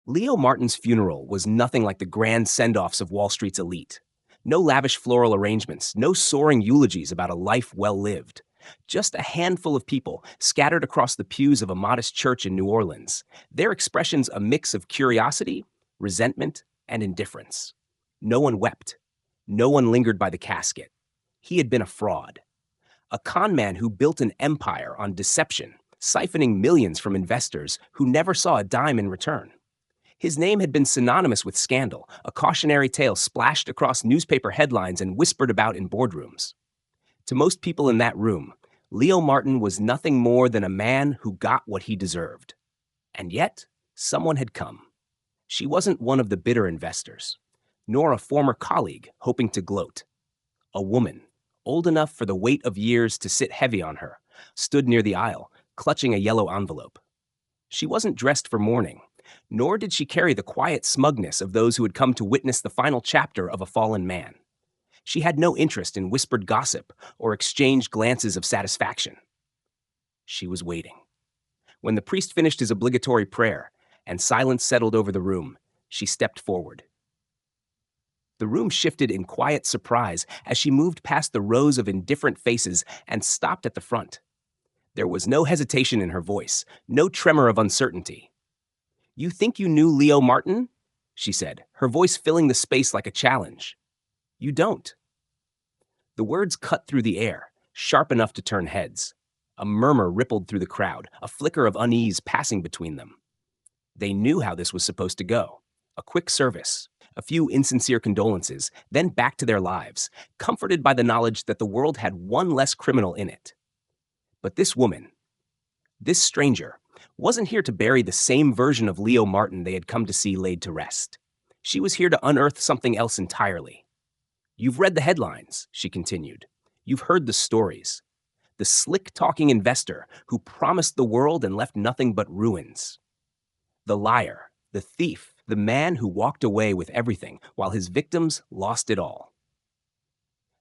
Leo Martin's funeral was nothing like the grand send-offs of Wall Street's elite. No lavish floral arrangements, no soaring eulogies about a life well lived. Just a handful of people scattered across the pews of a modest church in New Orleans, their expressions a mix of curiosity, resentment, and indifference. No one wept. No one lingered by the casket. He had been a fraud. A con man who built an empire on deception, siphoning millions from investors who never saw a dime in return. His name had been synonymous with scandal, a cautionary tale splashed across newspaper headlines and whispered about in boardrooms. To most people in that room, Leo Martin was nothing more than a man who got what he deserved. And yet, someone had come. She wasn't one of the bitter investors, nor a former colleague hoping to gloat. A woman, old enough for the weight of years to sit heavy on her, stood near the aisle, clutching a yellow envelope. She wasn't dressed for mourning, nor did she carry the quiet smugness of those who had come to witness the final chapter of a fallen man. She had no interest in whispered gossip or exchanged glances of satisfaction. She was waiting. When the priest finished his obligatory prayer and silence settled over the room, she stepped forward. The room shifted in quiet surprise as she moved past the rows of indifferent faces and stopped at the front. There was no hesitation in her voice, no tremor of uncertainty. "You think you knew Leo Martin?" she said, her voice filling the space like a challenge. "You don't." The words cut through the air, sharp enough to turn heads. A murmur rippled through the crowd, a flicker of unease passing between them. They knew how this was supposed to go. A quick service, a few insincere condolences, then back to their lives, comforted by the knowledge that the world had one less criminal in it. But this woman, this stranger, wasn't here to bury the same version of Leo Martin they had come to see laid to rest. She was here to unearth something else entirely. "You've read the headlines," she continued. "You've heard the stories. The slick-talking investor who promised the world and left nothing but ruins. The liar, the thief, the man who walked away with everything while his victims lost it all."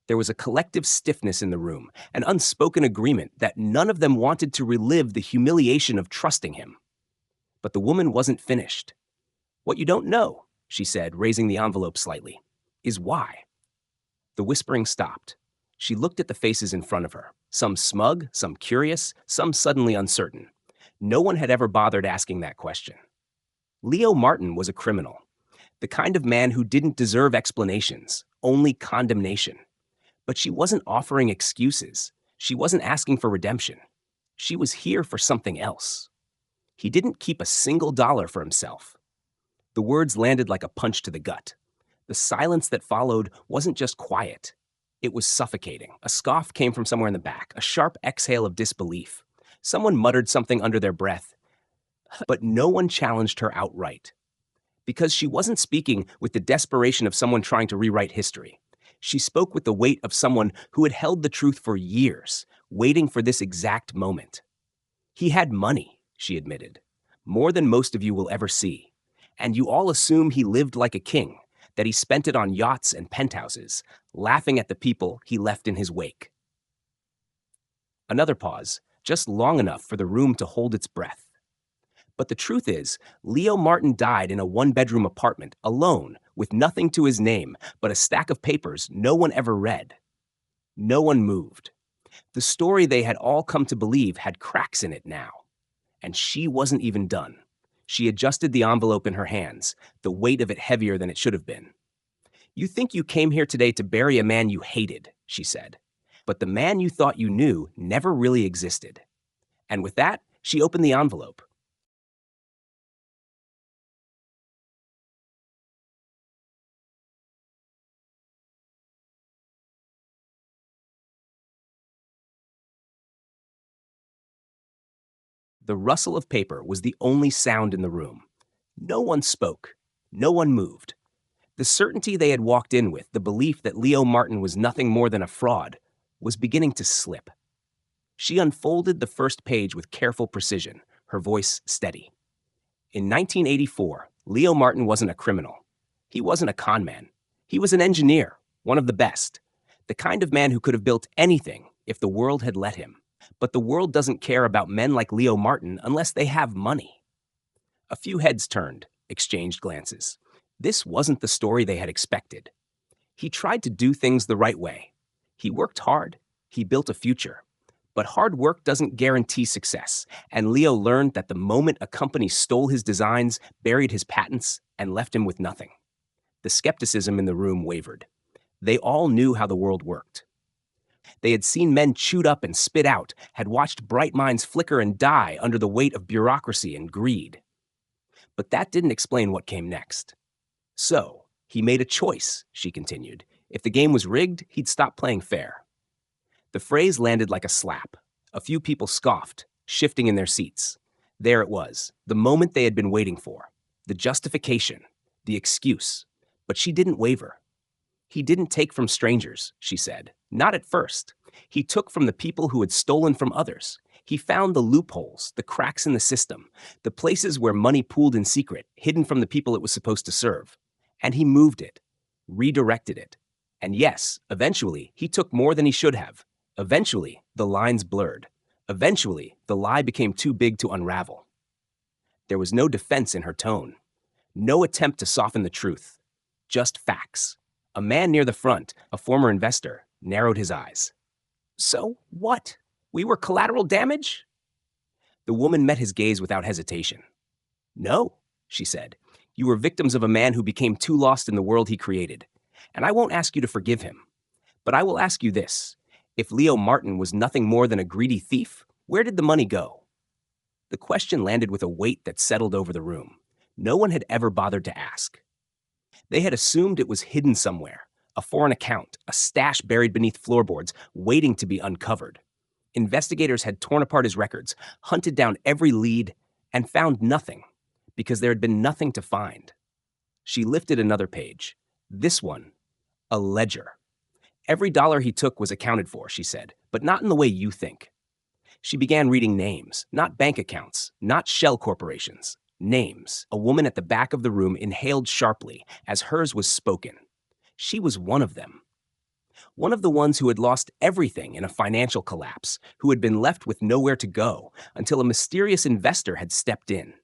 There was a collective stiffness in the room, an unspoken agreement that none of them wanted to relive the humiliation of trusting him. But the woman wasn't finished. "What you don't know," she said, raising the envelope slightly, "is why." The whispering stopped. She looked at the faces in front of her, some smug, some curious, some suddenly uncertain. No one had ever bothered asking that question. Leo Martin was a criminal, the kind of man who didn't deserve explanations, only condemnation. But she wasn't offering excuses. She wasn't asking for redemption. She was here for something else. He didn't keep a single dollar for himself. The words landed like a punch to the gut. The silence that followed wasn't just quiet. It was suffocating. A scoff came from somewhere in the back, a sharp exhale of disbelief. Someone muttered something under their breath, but no one challenged her outright. Because she wasn't speaking with the desperation of someone trying to rewrite history. She spoke with the weight of someone who had held the truth for years, waiting for this exact moment. "He had money," she admitted, "more than most of you will ever see. And you all assume he lived like a king, that he spent it on yachts and penthouses, laughing at the people he left in his wake." Another pause, just long enough for the room to hold its breath. But the truth is, Leo Martin died in a one-bedroom apartment, alone, with nothing to his name but a stack of papers no one ever read. No one moved. The story they had all come to believe had cracks in it now. And she wasn't even done. She adjusted the envelope in her hands, the weight of it heavier than it should have been. "You think you came here today to bury a man you hated," she said. "But the man you thought you knew never really existed." And with that, she opened the envelope. The rustle of paper was the only sound in the room. No one spoke. No one moved. The certainty they had walked in with, the belief that Leo Martin was nothing more than a fraud, was beginning to slip. She unfolded the first page with careful precision, her voice steady. In 1984, Leo Martin wasn't a criminal. He wasn't a con man. He was an engineer, one of the best. The kind of man who could have built anything if the world had let him. But the world doesn't care about men like Leo Martin unless they have money. A few heads turned, exchanged glances. This wasn't the story they had expected. He tried to do things the right way. He worked hard. He built a future. But hard work doesn't guarantee success, and Leo learned that the moment a company stole his designs, buried his patents, and left him with nothing. The skepticism in the room wavered. They all knew how the world worked. They had seen men chewed up and spit out, had watched bright minds flicker and die under the weight of bureaucracy and greed. But that didn't explain what came next. So, he made a choice, she continued. If the game was rigged, he'd stop playing fair. The phrase landed like a slap. A few people scoffed, shifting in their seats. There it was, the moment they had been waiting for. The justification, the excuse. But she didn't waver. He didn't take from strangers, she said. Not at first. He took from the people who had stolen from others. He found the loopholes, the cracks in the system, the places where money pooled in secret, hidden from the people it was supposed to serve. And he moved it, redirected it. And yes, eventually, he took more than he should have. Eventually, the lines blurred. Eventually, the lie became too big to unravel. There was no defense in her tone. No attempt to soften the truth. Just facts. A man near the front, a former investor, narrowed his eyes. So what? We were collateral damage? The woman met his gaze without hesitation. No, she said. You were victims of a man who became too lost in the world he created. And I won't ask you to forgive him. But I will ask you this. If Leo Martin was nothing more than a greedy thief, where did the money go? The question landed with a weight that settled over the room. No one had ever bothered to ask. They had assumed it was hidden somewhere, a foreign account, a stash buried beneath floorboards, waiting to be uncovered. Investigators had torn apart his records, hunted down every lead, and found nothing, because there had been nothing to find. She lifted another page. This one, a ledger. Every dollar he took was accounted for, she said, but not in the way you think. She began reading names, not bank accounts, not shell corporations. Names. A woman at the back of the room inhaled sharply as hers was spoken. She was one of them. One of the ones who had lost everything in a financial collapse, who had been left with nowhere to go until a mysterious investor had stepped in.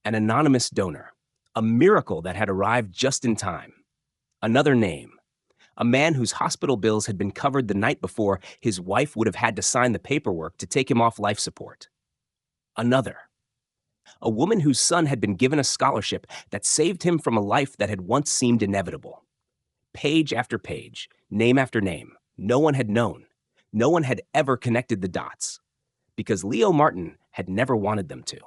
An anonymous donor. A miracle that had arrived just in time. Another name. A man whose hospital bills had been covered the night before his wife would have had to sign the paperwork to take him off life support. Another. A woman whose son had been given a scholarship that saved him from a life that had once seemed inevitable. Page after page, name after name, no one had known. No one had ever connected the dots. Because Leo Martin had never wanted them to.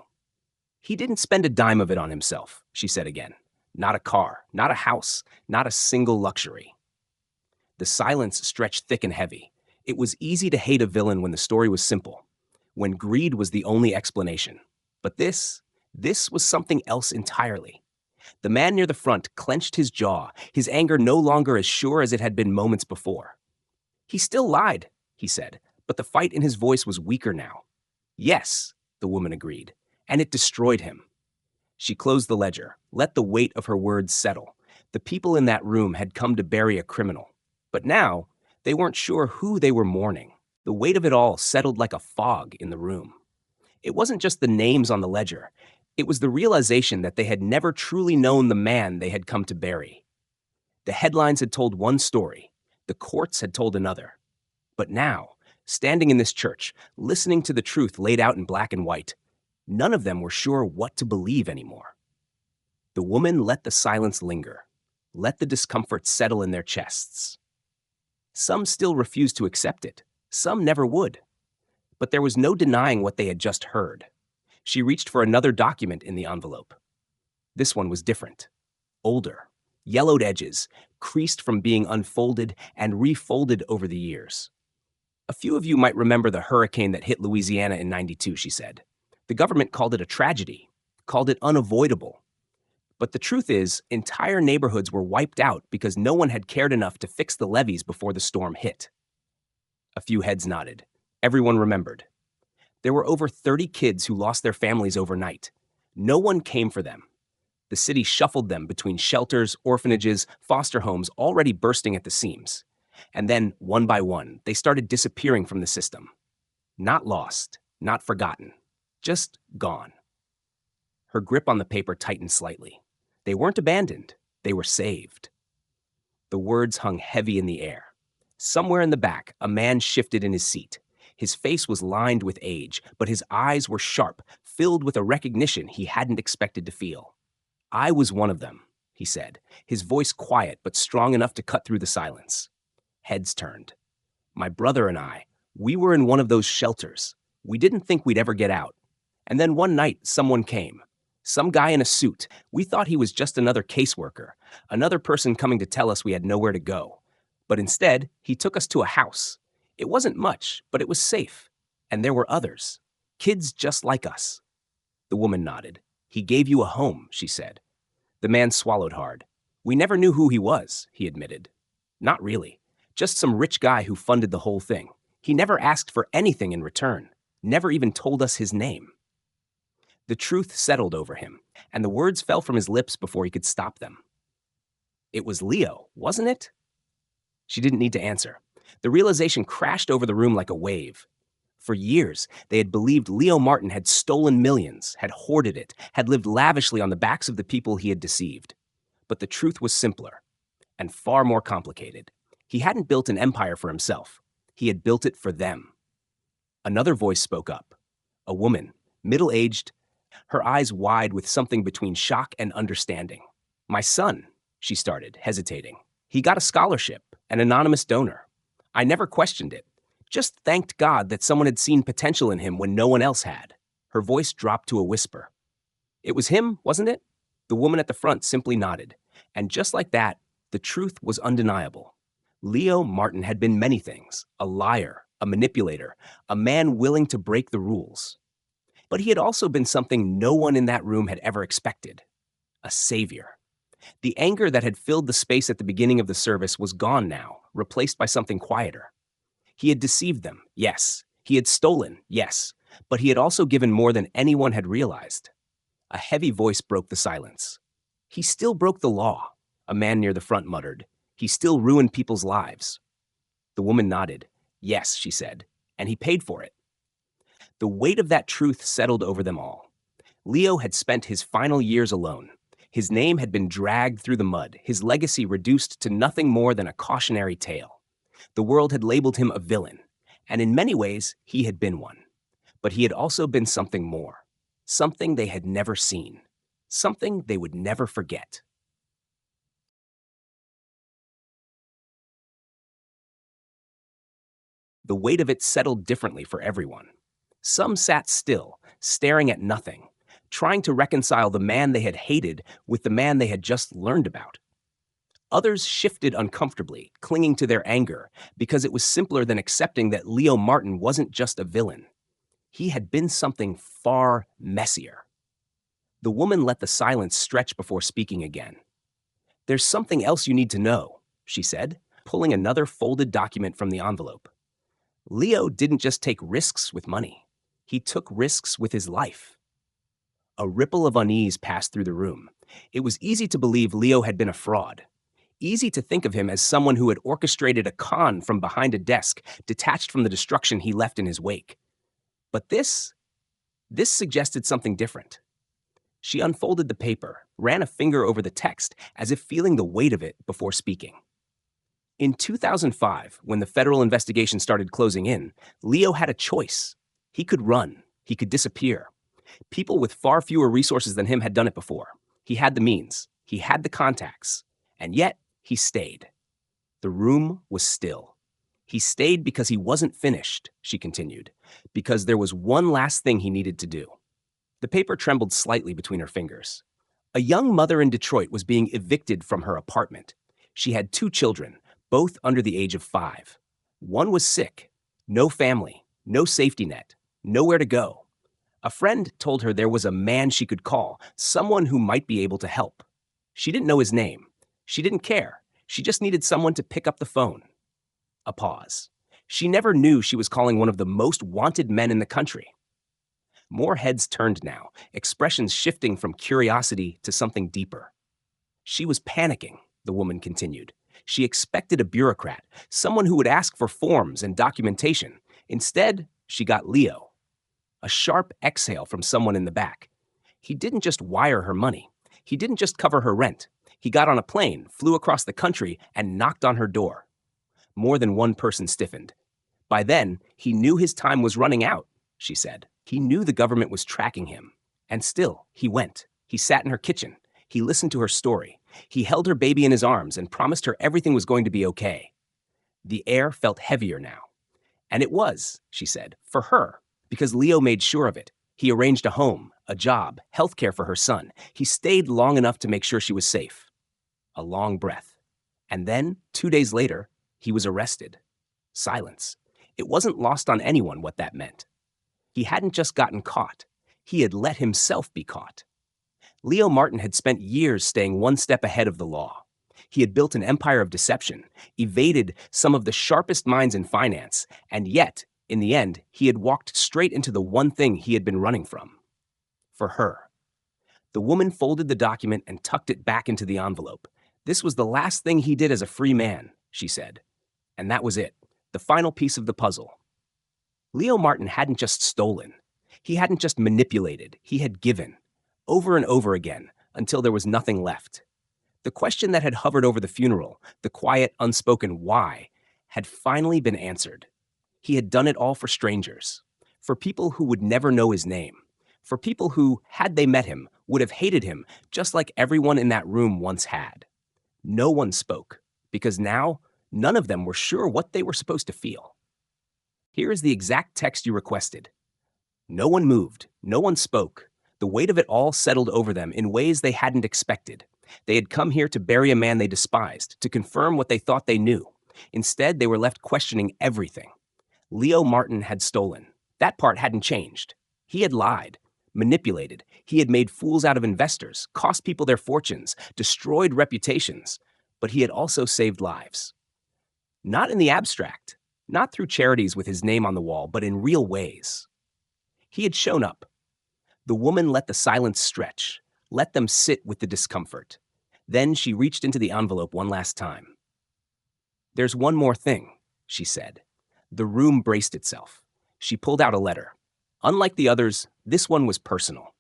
He didn't spend a dime of it on himself, she said again. Not a car, not a house, not a single luxury. The silence stretched thick and heavy. It was easy to hate a villain when the story was simple, when greed was the only explanation. But this was something else entirely. The man near the front clenched his jaw, his anger no longer as sure as it had been moments before. He still lied, he said, but the fight in his voice was weaker now. Yes, the woman agreed, and it destroyed him. She closed the ledger, let the weight of her words settle. The people in that room had come to bury a criminal. But now, they weren't sure who they were mourning. The weight of it all settled like a fog in the room. It wasn't just the names on the ledger. It was the realization that they had never truly known the man they had come to bury. The headlines had told one story. The courts had told another. But now, standing in this church, listening to the truth laid out in black and white, none of them were sure what to believe anymore. The woman let the silence linger, let the discomfort settle in their chests. Some still refused to accept it. Some never would. But there was no denying what they had just heard. She reached for another document in the envelope. This one was different. Older. Yellowed edges, creased from being unfolded and refolded over the years. A few of you might remember the hurricane that hit Louisiana in '92, she said. The government called it a tragedy, called it unavoidable. But the truth is, entire neighborhoods were wiped out because no one had cared enough to fix the levees before the storm hit. A few heads nodded. Everyone remembered. There were over 30 kids who lost their families overnight. No one came for them. The city shuffled them between shelters, orphanages, foster homes already bursting at the seams. And then, one by one, they started disappearing from the system. Not lost, not forgotten, just gone. Her grip on the paper tightened slightly. They weren't abandoned, they were saved. The words hung heavy in the air. Somewhere in the back, a man shifted in his seat. His face was lined with age, but his eyes were sharp, filled with a recognition he hadn't expected to feel. "I was one of them," he said, his voice quiet but strong enough to cut through the silence. Heads turned. "My brother and I, we were in one of those shelters. We didn't think we'd ever get out. And then one night, someone came. Some guy in a suit. We thought he was just another caseworker, another person coming to tell us we had nowhere to go. But instead, he took us to a house. It wasn't much, but it was safe. And there were others. Kids just like us." The woman nodded. "He gave you a home," she said. The man swallowed hard. "We never knew who he was," he admitted. "Not really. Just some rich guy who funded the whole thing. He never asked for anything in return. Never even told us his name." The truth settled over him, and the words fell from his lips before he could stop them. "It was Leo, wasn't it?" She didn't need to answer. The realization crashed over the room like a wave. For years, they had believed Leo Martin had stolen millions, had hoarded it, had lived lavishly on the backs of the people he had deceived. But the truth was simpler and far more complicated. He hadn't built an empire for himself. He had built it for them. Another voice spoke up. A woman, middle-aged, her eyes wide with something between shock and understanding. "My son," she started, hesitating. "He got a scholarship, an anonymous donor. I never questioned it. Just thanked God that someone had seen potential in him when no one else had." Her voice dropped to a whisper. "It was him, wasn't it?" The woman at the front simply nodded. And just like that, the truth was undeniable. Leo Martin had been many things: a liar, a manipulator, a man willing to break the rules. But he had also been something no one in that room had ever expected: a savior. The anger that had filled the space at the beginning of the service was gone now, replaced by something quieter. He had deceived them, yes. He had stolen, yes. But he had also given more than anyone had realized. A heavy voice broke the silence. "He still broke the law," a man near the front muttered. "He still ruined people's lives." The woman nodded. "Yes," she said, "and he paid for it." The weight of that truth settled over them all. Leo had spent his final years alone. His name had been dragged through the mud, his legacy reduced to nothing more than a cautionary tale. The world had labeled him a villain, and in many ways, he had been one. But he had also been something more, something they had never seen, something they would never forget. The weight of it settled differently for everyone. Some sat still, staring at nothing, trying to reconcile the man they had hated with the man they had just learned about. Others shifted uncomfortably, clinging to their anger, because it was simpler than accepting that Leo Martin wasn't just a villain. He had been something far messier. The woman let the silence stretch before speaking again. "There's something else you need to know," she said, pulling another folded document from the envelope. "Leo didn't just take risks with money. He took risks with his life." A ripple of unease passed through the room. It was easy to believe Leo had been a fraud. Easy to think of him as someone who had orchestrated a con from behind a desk, detached from the destruction he left in his wake. But this suggested something different. She unfolded the paper, ran a finger over the text, as if feeling the weight of it before speaking. In 2005, when the federal investigation started closing in, Leo had a choice. He could run. He could disappear. People with far fewer resources than him had done it before. He had the means. He had the contacts. And yet, he stayed. The room was still. He stayed because he wasn't finished, she continued, because there was one last thing he needed to do. The paper trembled slightly between her fingers. A young mother in Detroit was being evicted from her apartment. She had 2 children, both under the age of 5. One was sick. No family, no safety net, nowhere to go. A friend told her there was a man she could call, someone who might be able to help. She didn't know his name. She didn't care. She just needed someone to pick up the phone. A pause. She never knew she was calling one of the most wanted men in the country. More heads turned now, expressions shifting from curiosity to something deeper. She was panicking, the woman continued. She expected a bureaucrat, someone who would ask for forms and documentation. Instead, she got Leo. A sharp exhale from someone in the back. He didn't just wire her money. He didn't just cover her rent. He got on a plane, flew across the country, and knocked on her door. More than one person stiffened. By then, he knew his time was running out, she said. He knew the government was tracking him. And still, he went. He sat in her kitchen. He listened to her story. He held her baby in his arms and promised her everything was going to be okay. The air felt heavier now. And it was, she said, for her, because Leo made sure of it. He arranged a home, a job, health care for her son. He stayed long enough to make sure she was safe. A long breath. And then, 2 days later, he was arrested. Silence. It wasn't lost on anyone what that meant. He hadn't just gotten caught. He had let himself be caught. Leo Martin had spent years staying one step ahead of the law. He had built an empire of deception, evaded some of the sharpest minds in finance, and yet, in the end, he had walked straight into the one thing he had been running from. For her. The woman folded the document and tucked it back into the envelope. This was the last thing he did as a free man, she said. And that was it, the final piece of the puzzle. Leo Martin hadn't just stolen. He hadn't just manipulated. He had given. Over and over again, until there was nothing left. The question that had hovered over the funeral, the quiet, unspoken why, had finally been answered. He had done it all for strangers, for people who would never know his name, for people who, had they met him, would have hated him just like everyone in that room once had. No one spoke, because now, none of them were sure what they were supposed to feel. Here is the exact text you requested. No one moved, no one spoke. The weight of it all settled over them in ways they hadn't expected. They had come here to bury a man they despised, to confirm what they thought they knew. Instead, they were left questioning everything. Leo Martin had stolen. That part hadn't changed. He had lied, manipulated. He had made fools out of investors, cost people their fortunes, destroyed reputations. But he had also saved lives. Not in the abstract, not through charities with his name on the wall, but in real ways. He had shown up. The woman let the silence stretch, let them sit with the discomfort. Then she reached into the envelope one last time. There's one more thing, she said. The room braced itself. She pulled out a letter. Unlike the others, this one was personal.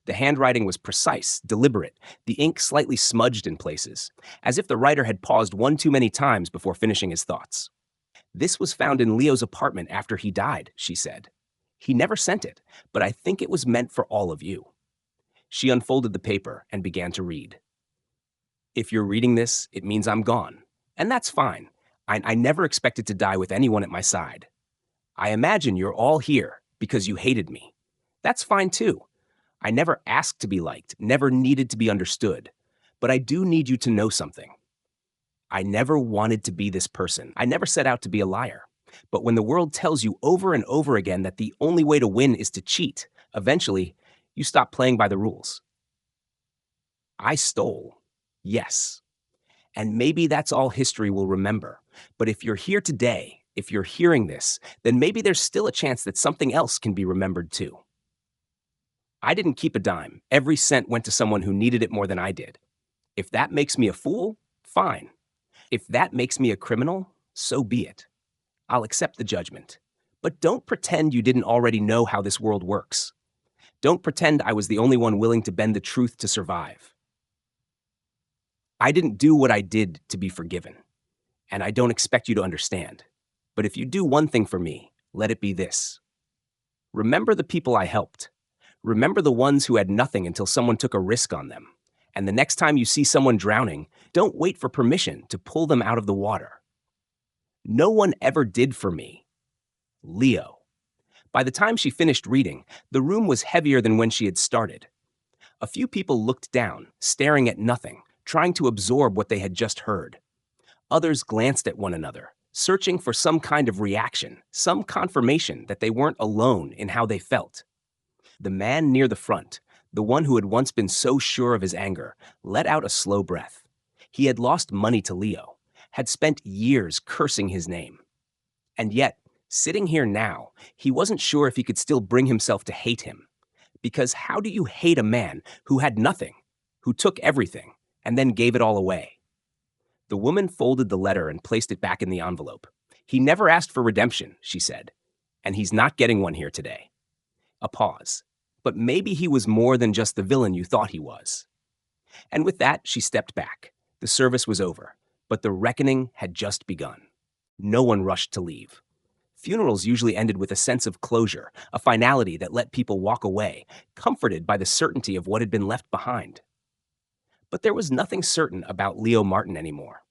The handwriting was precise, deliberate, the ink slightly smudged in places, as if the writer had paused one too many times before finishing his thoughts. This was found in Leo's apartment after he died, she said. He never sent it, but I think it was meant for all of you. She unfolded the paper and began to read. If you're reading this, it means I'm gone. And that's fine. I never expected to die with anyone at my side. I imagine you're all here because you hated me. That's fine too. I never asked to be liked, never needed to be understood. But I do need you to know something. I never wanted to be this person. I never set out to be a liar. But when the world tells you over and over again that the only way to win is to cheat, eventually, you stop playing by the rules. I stole. Yes. And maybe that's all history will remember. But if you're here today, if you're hearing this, then maybe there's still a chance that something else can be remembered too. I didn't keep a dime. Every cent went to someone who needed it more than I did. If that makes me a fool, fine. If that makes me a criminal, so be it. I'll accept the judgment. But don't pretend you didn't already know how this world works. Don't pretend I was the only one willing to bend the truth to survive. I didn't do what I did to be forgiven, and I don't expect you to understand. But if you do one thing for me, let it be this. Remember the people I helped. Remember the ones who had nothing until someone took a risk on them. And the next time you see someone drowning, don't wait for permission to pull them out of the water. No one ever did for me. Leo. By the time she finished reading, the room was heavier than when she had started. A few people looked down, staring at nothing, trying to absorb what they had just heard. Others glanced at one another, searching for some kind of reaction, some confirmation that they weren't alone in how they felt. The man near the front, the one who had once been so sure of his anger, let out a slow breath. He had lost money to Leo, had spent years cursing his name. And yet, sitting here now, he wasn't sure if he could still bring himself to hate him. Because how do you hate a man who had nothing, who took everything, and then gave it all away? The woman folded the letter and placed it back in the envelope. He never asked for redemption, she said, and he's not getting one here today. A pause. But maybe he was more than just the villain you thought he was. And with that, she stepped back. The service was over, but the reckoning had just begun. No one rushed to leave. Funerals usually ended with a sense of closure, a finality that let people walk away, comforted by the certainty of what had been left behind. But there was nothing certain about Leo Martin anymore.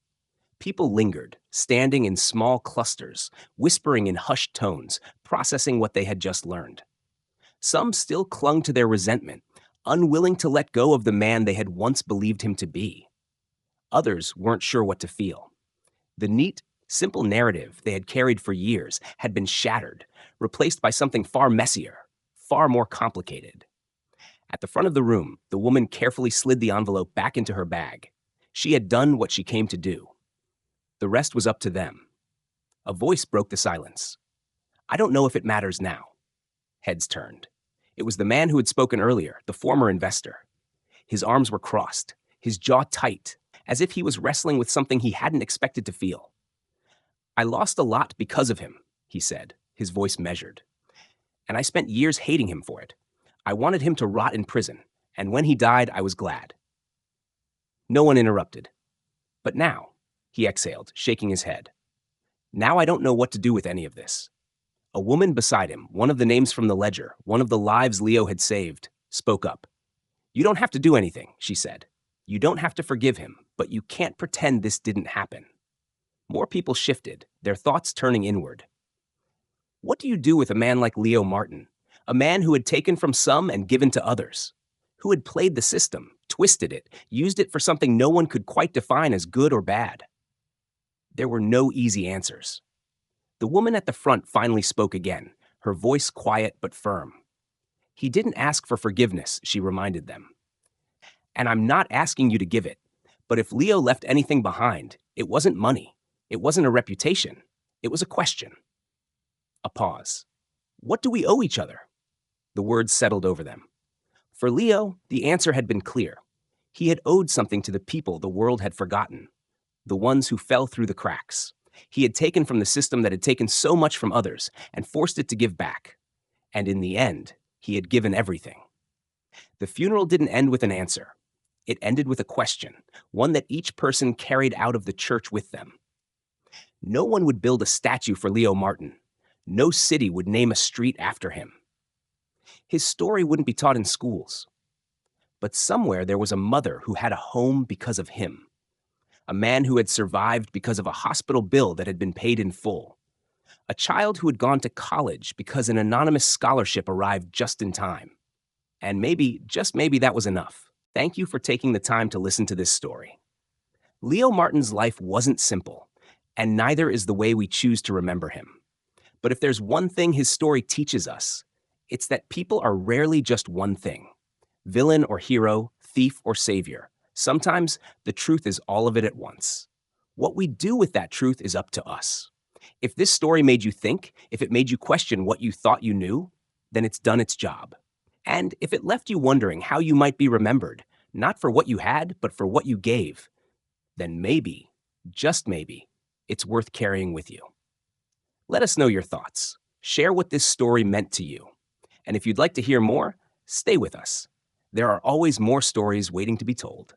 People lingered, standing in small clusters, whispering in hushed tones, processing what they had just learned. Some still clung to their resentment, unwilling to let go of the man they had once believed him to be. Others weren't sure what to feel. The neat, simple narrative they had carried for years had been shattered, replaced by something far messier, far more complicated. At the front of the room, the woman carefully slid the envelope back into her bag. She had done what she came to do. The rest was up to them. A voice broke the silence. "I don't know if it matters now." Heads turned. It was the man who had spoken earlier, the former investor. His arms were crossed, his jaw tight, as if he was wrestling with something he hadn't expected to feel. "I lost a lot because of him," he said, his voice measured. "And I spent years hating him for it. I wanted him to rot in prison, and when he died, I was glad." No one interrupted. "But now," he exhaled, shaking his head, "now I don't know what to do with any of this." A woman beside him, one of the names from the ledger, one of the lives Leo had saved, spoke up. "You don't have to do anything," she said. "You don't have to forgive him, but you can't pretend this didn't happen." More people shifted, their thoughts turning inward. What do you do with a man like Leo Martin? A man who had taken from some and given to others? Who had played the system, twisted it, used it for something no one could quite define as good or bad? There were no easy answers. The woman at the front finally spoke again, her voice quiet but firm. "He didn't ask for forgiveness," she reminded them. "And I'm not asking you to give it. But if Leo left anything behind, it wasn't money. It wasn't a reputation. It was a question." A pause. "What do we owe each other?" The words settled over them. For Leo, the answer had been clear. He had owed something to the people the world had forgotten, the ones who fell through the cracks. He had taken from the system that had taken so much from others and forced it to give back. And in the end, he had given everything. The funeral didn't end with an answer. It ended with a question, one that each person carried out of the church with them. No one would build a statue for Leo Martin. No city would name a street after him. His story wouldn't be taught in schools. But somewhere there was a mother who had a home because of him. A man who had survived because of a hospital bill that had been paid in full. A child who had gone to college because an anonymous scholarship arrived just in time. And maybe, just maybe, that was enough. Thank you for taking the time to listen to this story. Leo Martin's life wasn't simple, and neither is the way we choose to remember him. But if there's one thing his story teaches us, it's that people are rarely just one thing. Villain or hero, thief or savior. Sometimes the truth is all of it at once. What we do with that truth is up to us. If this story made you think, if it made you question what you thought you knew, then it's done its job. And if it left you wondering how you might be remembered, not for what you had, but for what you gave, then maybe, just maybe, it's worth carrying with you. Let us know your thoughts. Share what this story meant to you. And if you'd like to hear more, stay with us. There are always more stories waiting to be told.